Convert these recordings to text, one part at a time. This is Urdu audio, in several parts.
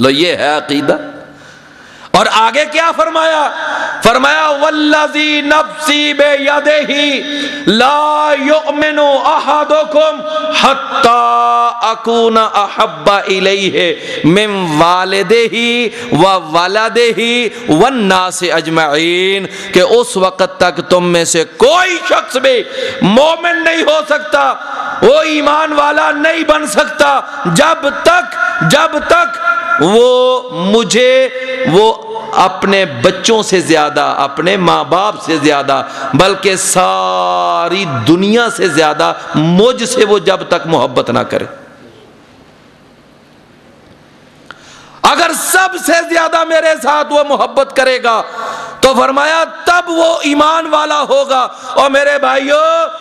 لو یہ ہے عقیدہ. اور آگے کیا فرمایا؟ فرمایا والذی نفسی بیدہ لا یؤمن احدکم حتی اکون احب الیہ من والدہ وولدہ والناس اجمعین، کہ اس وقت تک تم میں سے کوئی شخص بھی مومن نہیں ہو سکتا، وہ ایمان والا نہیں بن سکتا جب تک وہ اپنے بچوں سے زیادہ، اپنے ماں باپ سے زیادہ، بلکہ ساری دنیا سے زیادہ مجھ سے وہ جب تک محبت نہ کرے. اگر سب سے زیادہ میرے ساتھ وہ محبت کرے گا تو فرمایا تب وہ ایمان والا ہوگا. اور میرے بھائیو،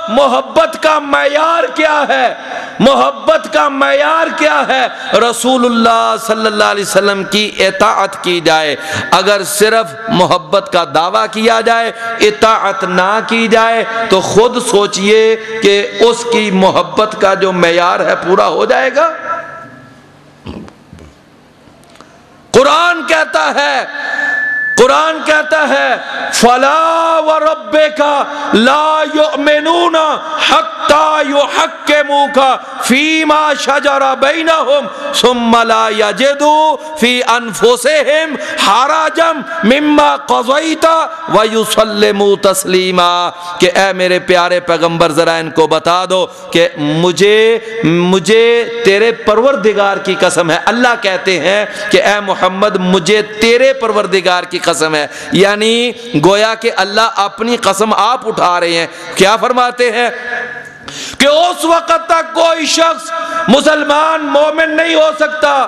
محبت کا معیار کیا ہے؟ محبت کا معیار کیا ہے؟ رسول اللہ صلی اللہ علیہ وسلم کی اطاعت کی جائے. اگر صرف محبت کا دعویٰ کیا جائے، اطاعت نہ کی جائے، تو خود سوچئے کہ اس کی محبت کا جو معیار ہے پورا ہو جائے گا. قرآن کہتا ہے فَلَا وَرَبِّكَ لَا يُؤْمِنُونَ حَتَّى يُحَكِّمُوكَ فِي مَا شَجَرَ بَيْنَهُمْ ثُمَّ لَا يَجِدُوا فِي أَنفُسِهِمْ حَرَجًا مِمَّا قَضَيْتَ وَيُسَلِّمُوا تَسْلِيمًا. کہ اے میرے پیارے پیغمبر ذرا ان کو بتا دو کہ مجھے تیرے پروردگار کی قسم ہے. اللہ کہتے ہیں کہ اے محمد مجھے تیرے پروردگار کی قسم ہے، یعنی گویا کہ اللہ اپنی قسم آپ اٹھا رہے ہیں. کیا فرماتے ہیں؟ کہ اس وقت تک کوئی شخص مسلمان مومن نہیں ہو سکتا.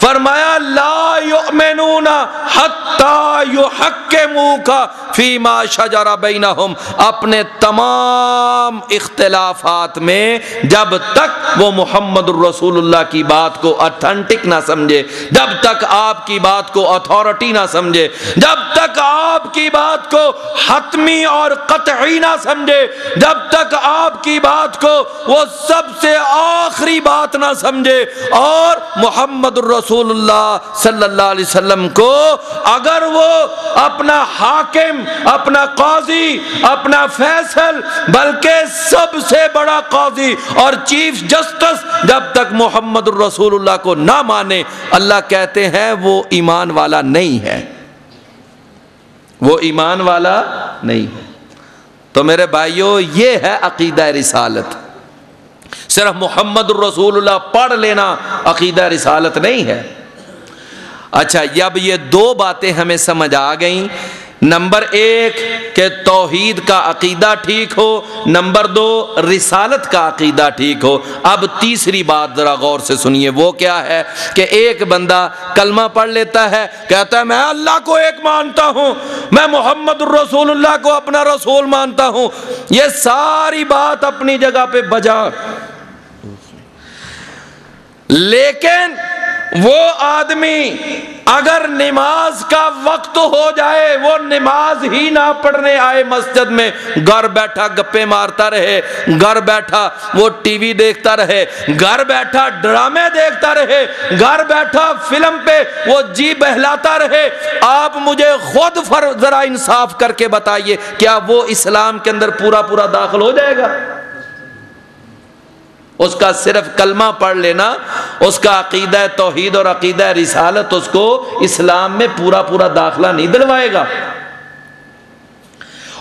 فرمایا لا یؤمنون حتی یحکموک فیما شجر بینہم، اپنے تمام اختلافات میں جب تک وہ محمد الرسول اللہ کی بات کو اتھینٹک نہ سمجھے، جب تک آپ کی بات کو اتھارٹی نہ سمجھے، جب تک آپ کی بات کو حتمی اور قطعی نہ سمجھے، جب تک آپ کی بات کو وہ سب سے آخری بات نہ سمجھے، اور محمد الرسول اللہ صلی اللہ علیہ وسلم کو اگر وہ اپنا حاکم، اپنا قاضی، اپنا فیصل، بلکہ سب سے بڑا قاضی اور چیف جسٹس جب تک محمد الرسول اللہ کو نہ مانے، اللہ کہتے ہیں وہ ایمان والا نہیں ہے، وہ ایمان والا نہیں ہے. تو میرے بھائیو، یہ ہے عقیدہ رسالت. صرف محمد الرسول اللہ پڑھ لینا عقیدہ رسالت نہیں ہے. اچھا، اب یہ دو باتیں ہمیں سمجھ آ گئیں. نمبر ایک کہ توحید کا عقیدہ ٹھیک ہو، نمبر دو رسالت کا عقیدہ ٹھیک ہو. اب تیسری بات ذرا غور سے سنیے، وہ کیا ہے کہ ایک بندہ کلمہ پڑھ لیتا ہے، کہتا ہے میں اللہ کو ایک مانتا ہوں، میں محمد الرسول اللہ کو اپنا رسول مانتا ہوں. یہ ساری بات اپنی جگہ پہ بجا، لیکن وہ آدمی اگر نماز کا وقت ہو جائے وہ نماز ہی نہ پڑھنے آئے مسجد میں، گھر بیٹھا گپے مارتا رہے، گھر بیٹھا وہ ٹی وی دیکھتا رہے، گھر بیٹھا ڈرامے دیکھتا رہے، گھر بیٹھا فلم پہ وہ جی بہلاتا رہے، آپ مجھے خود ذرا انصاف کر کے بتائیے کیا وہ اسلام کے اندر پورا داخل ہو جائے گا؟ اس کا صرف کلمہ پڑھ لینا، اس کا عقیدہ توحید اور عقیدہ رسالت اس کو اسلام میں پورا داخلہ نہیں دلوائے گا.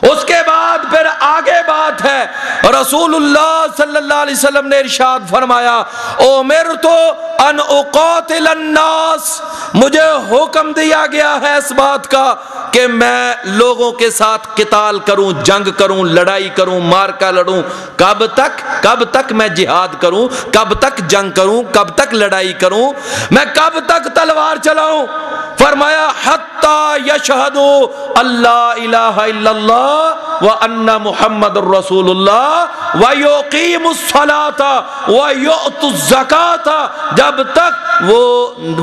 اس کے بعد پھر آگے بات ہے، رسول اللہ صلی اللہ علیہ وسلم نے ارشاد فرمایا امرت ان اقاتل الناس، مجھے حکم دیا گیا ہے اس بات کا کہ میں لوگوں کے ساتھ قتال کروں، جنگ کروں، لڑائی کروں، مارکا لڑوں. کب تک میں جہاد کروں، کب تک جنگ کروں، کب تک لڑائی کروں، میں کب تک تلوار چلاؤں؟ فرمایا حتی یشہدوا اللہ الہ الا اللہ وان محمد الرسول اللہ ویقیموا الصلاۃ ویؤتوا الزکاۃ، جب تک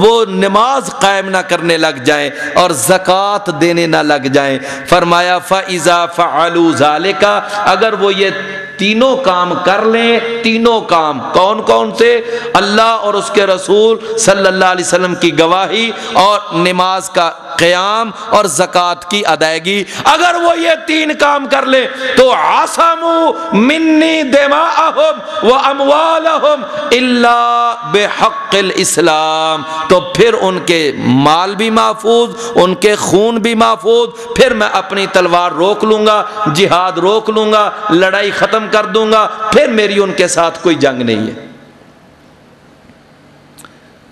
وہ نماز قائم نہ کرنے لگ جائیں اور زکوٰۃ دینے نہ لگ جائیں. فرمایا فَإِذَا فَعَلُوا ذَلِكَ، اگر وہ یہ تینوں کام کر لیں، تینوں کام کون کون سے؟ اللہ اور اس کے رسول صلی اللہ علیہ وسلم کی گواہی اور نماز کا قیام اور زکوٰۃ کی ادائیگی، اگر وہ یہ تین کام کر لیں تو عصموا منی دماءہم واموالہم الا بحق الاسلام، تو پھر ان کے مال بھی محفوظ، ان کے خون بھی محفوظ، پھر میں اپنی تلوار روک لوں گا، جہاد روک لوں گا، لڑائی ختم کر دوں گا، پھر میری ان کے ساتھ کوئی جنگ نہیں ہے۔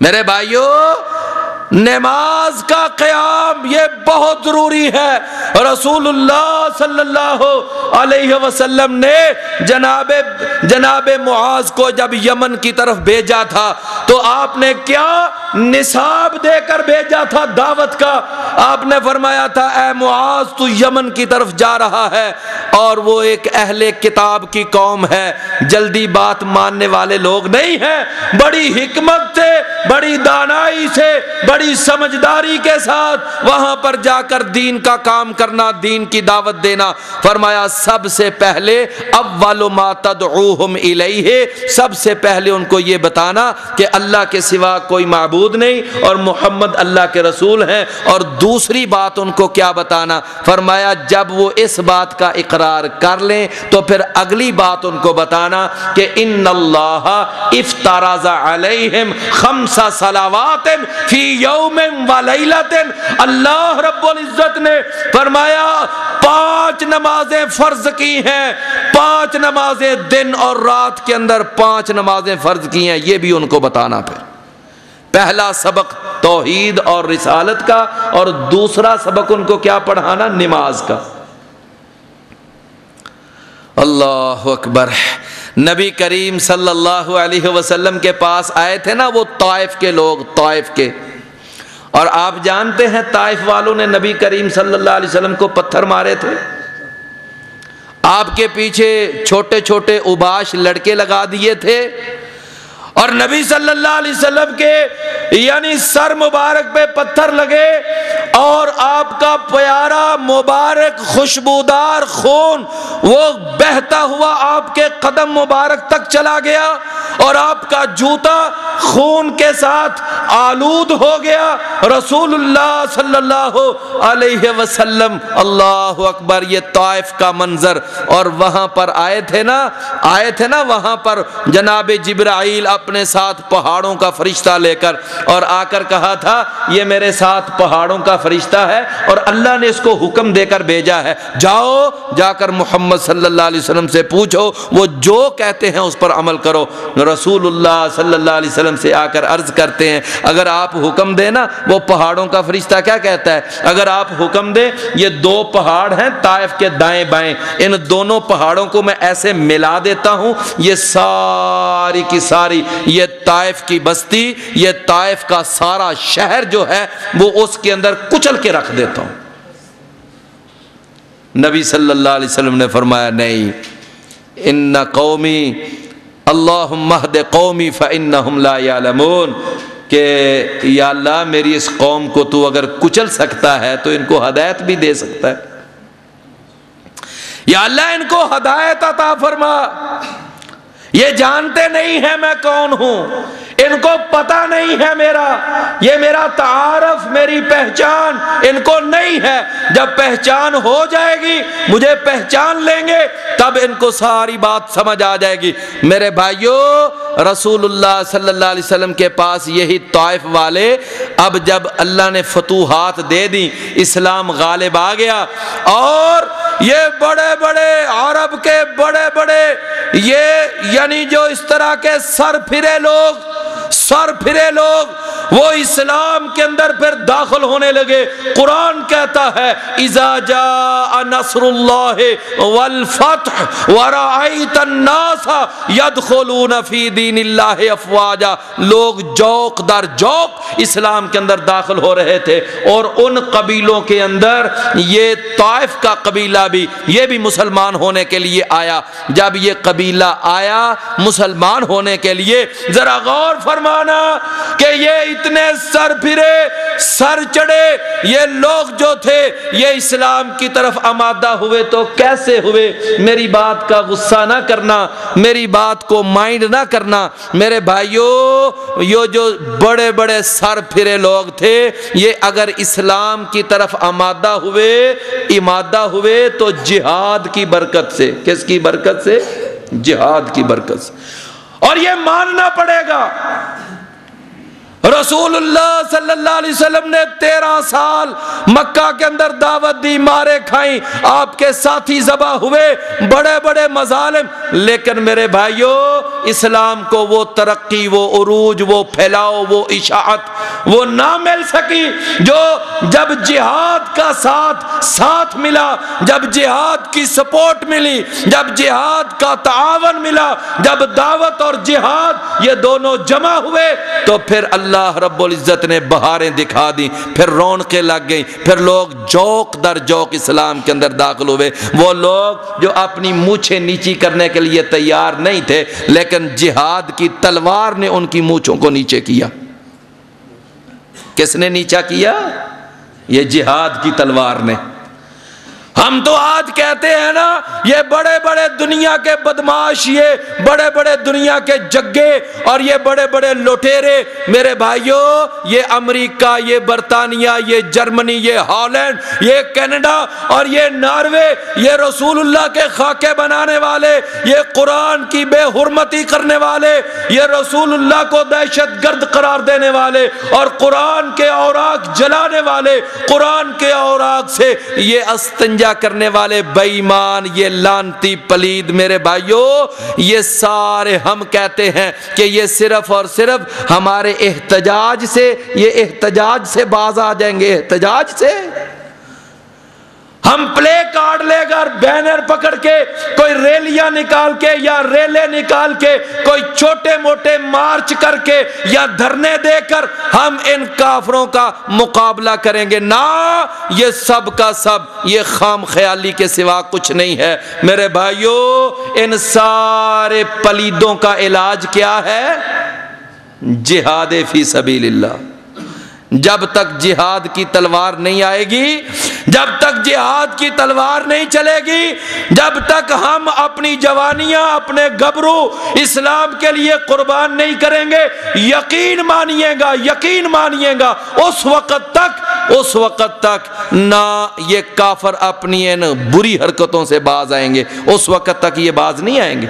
میرے بھائیو، نماز کا قیام یہ بہت ضروری ہے۔ رسول اللہ صلی اللہ علیہ وسلم نے جناب معاذ کو جب یمن کی طرف بھیجا تھا تو آپ نے کیا نصاب دے کر بھیجا تھا دعوت کا؟ آپ نے فرمایا تھا اے معاذ تو یمن کی طرف جا رہا ہے اور وہ ایک اہل کتاب کی قوم ہے، جلدی بات ماننے والے لوگ نہیں ہیں، بڑی حکمت سے، بڑی دانائی سے، بڑی سمجھداری کے ساتھ وہاں پر جا کر دین کا کام کرنا، دین کی دعوت دینا۔ فرمایا سب سے پہلے اول ما تدعوہم الیہ، سب سے پہلے ان کو یہ بتانا کہ اللہ کے سوا کوئی معبود نہیں اور محمد اللہ کے رسول ہیں، اور دوسری بات ان کو کیا بتانا؟ فرمایا جب وہ اس بات کا اقرار کر لیں تو پھر اگلی بات ان کو بتانا کہ ان اللہ افترض علیہم 5 صلوات فی یوم و لیلۃ، اللہ رب العزت نے فرمایا 5 نمازیں فرض کی ہیں، 5 نمازیں دن اور رات کے اندر 5 نمازیں فرض کی ہیں، یہ بھی ان کو بتانا۔ پھر پہلا سبق توحید اور رسالت کا، اور دوسرا سبق ان کو کیا پڑھانا؟ نماز کا۔ اللہ اکبر۔ نبی کریم صلی اللہ علیہ وسلم کے پاس آئے تھے نا وہ طائف کے لوگ، طائف کے، اور آپ جانتے ہیں طائف والوں نے نبی کریم صلی اللہ علیہ وسلم کو پتھر مارے تھے، آپ کے پیچھے چھوٹے چھوٹے اوباش لڑکے لگا دیے تھے، اور نبی صلی اللہ علیہ وسلم کے یعنی سر مبارک پہ پتھر لگے، اور آپ کا پیارا مبارک خوشبودار خون وہ بہتا ہوا آپ کے قدم مبارک تک چلا گیا، اور آپ کا جوتا خون کے ساتھ آلود ہو گیا۔ رسول اللہ صلی اللہ علیہ وسلم، اللہ اکبر، یہ طائف کا منظر، اور وہاں پر آئے تھے نا وہاں پر جناب جبرائیل اپنے ساتھ پہاڑوں کا فرشتہ لے کر، اور آ کر کہا تھا یہ میرے ساتھ پہاڑوں کا فرشتہ ہے اور اللہ نے اس کو حکم دے کر بھیجا ہے، جاؤ جا کر محمد صلی اللہ علیہ وسلم سے پوچھو، وہ جو کہتے ہیں اس پر عمل کرو۔ رسول اللہ صلی اللہ علیہ وسلم سے آ کر عرض کرتے ہیں اگر آپ حکم دیں نا، وہ پہاڑوں کا فرشتہ کیا کہتا ہے؟ اگر آپ حکم دیں، یہ 2 پہاڑ ہیں طائف کے دائیں بائیں، ان دونوں پہاڑوں کو میں ایسے ملا دیتا ہوں، یہ ساری کی ساری یہ طائف کی بستی، یہ طائف کا سارا شہر جو ہے وہ اس کے اندر کچل کے رکھ دیتا ہوں۔ نبی صلی اللہ علیہ وسلم نے فرمایا نہیں، ان قومی اللہم اہد قومی فانہم لا یعلمون، کہ یا اللہ میری اس قوم کو تو اگر کچل سکتا ہے تو ان کو ہدایت بھی دے سکتا ہے، یا اللہ ان کو ہدایت عطا فرما۔ یہ جانتے نہیں ہے میں کون ہوں، ان کو پتہ نہیں ہے یہ میرا تعارف، میری پہچان ان کو نہیں ہے، جب پہچان ہو جائے گی، مجھے پہچان لیں گے، تب ان کو ساری بات سمجھ آ جائے گی۔ میرے بھائیو، رسول اللہ صلی اللہ علیہ وسلم کے پاس یہی طائف والے، اب جب اللہ نے فتوحات دے دی، اسلام غالب آ گیا، اور یہ بڑے بڑے عرب کے بڑے بڑے یہ یعنی جو اس طرح کے سر پھرے لوگ وہ اسلام کے اندر پھر داخل ہونے لگے۔ قرآن کہتا ہے اذا جاء نصر اللہ والفتح ورأیت الناس يدخلون فی دین اللہ افواجا، لوگ جوق در جوق اسلام کے اندر داخل ہو رہے تھے، اور ان قبیلوں کے اندر یہ طائف کا قبیلہ بھی، یہ بھی مسلمان ہونے کے لیے آیا۔ جب یہ قبیلہ آیا مسلمان ہونے کے لیے، ذرا غور فرمانا کہ یہ اتنے سر پھرے سر چڑھے یہ لوگ جو تھے یہ اسلام کی طرف آمادہ ہوئے تو کیسے ہوئے؟ میری بات کا غصہ نہ کرنا، میری بات کو مائنڈ نہ کرنا میرے بھائیوں، یہ جو بڑے بڑے سر پھرے لوگ تھے یہ اگر اسلام کی طرف آمادہ ہوئے تو جہاد کی برکت سے۔ کس کی برکت سے؟ جہاد کی برکت سے۔ اور یہ ماننا پڑے گا رسول اللہ صلی اللہ علیہ وسلم نے 13 سال مکہ کے اندر دعوت دی، مارے کھائیں، آپ کے ساتھی ذبح ہوئے، بڑے بڑے مظالم، لیکن میرے بھائیوں اسلام کو وہ ترقی، وہ عروج، وہ پھیلاؤ، وہ اشاعت وہ نہ مل سکی جو جب جہاد کا ساتھ ملا، جب جہاد کی سپورٹ ملی، جب جہاد کا تعاون ملا، جب دعوت اور جہاد یہ دونوں جمع ہوئے تو پھر اللہ رب العزت نے بہاریں دکھا دی، پھر رونقیں لگ گئیں، پھر لوگ جوق در جوق اسلام کے اندر داخل ہوئے۔ وہ لوگ جو اپنی مونچھیں نیچی کرنے کے لیے تیار نہیں تھے لیکن جہاد کی تلوار نے ان کی مونچھوں کو نیچے کیا۔ کس نے نیچا کیا؟ یہ جہاد کی تلوار نے۔ ہم تو آج کہتے ہیں نا یہ بڑے بڑے دنیا کے بدماش، یہ بڑے بڑے دنیا کے جگے اور یہ بڑے بڑے لٹیرے، میرے بھائیوں یہ امریکہ، یہ برطانیہ، یہ جرمنی، یہ ہالینڈ، یہ کینیڈا اور یہ ناروے، یہ رسول اللہ کے خاکے بنانے والے، یہ قرآن کی بے حرمتی کرنے والے، یہ رسول اللہ کو دہشت گرد قرار دینے والے اور قرآن کے اوراق جلانے والے، قرآن کے اوراق سے یہ استنجا کرنے والے بے ایمان، یہ لعنتی پلید، میرے بھائیوں یہ سارے ہم کہتے ہیں کہ یہ صرف اور صرف ہمارے احتجاج سے باز آ جائیں گے۔ احتجاج سے ہم پلے کارڈ لے کر بینر پکڑ کے کوئی ریلیاں نکال کے یا ریلیں نکال کے کوئی چھوٹے موٹے مارچ کر کے یا دھرنے دے کر ہم ان کافروں کا مقابلہ کریں گے نہ، یہ سب کا سب یہ خام خیالی کے سوا کچھ نہیں ہے۔ میرے بھائیوں ان سارے پلیدوں کا علاج کیا ہے؟ جہاد فی سبیل اللہ۔ جب تک جہاد کی تلوار نہیں آئے گی، جب تک جہاد کی تلوار نہیں چلے گی، جب تک ہم اپنی جوانیاں، اپنے گبرو اسلام کے لیے قربان نہیں کریں گے، یقین مانیے گا اس وقت تک نہ یہ کافر اپنی ان بری حرکتوں سے باز آئیں گے، اس وقت تک یہ باز نہیں آئیں گے۔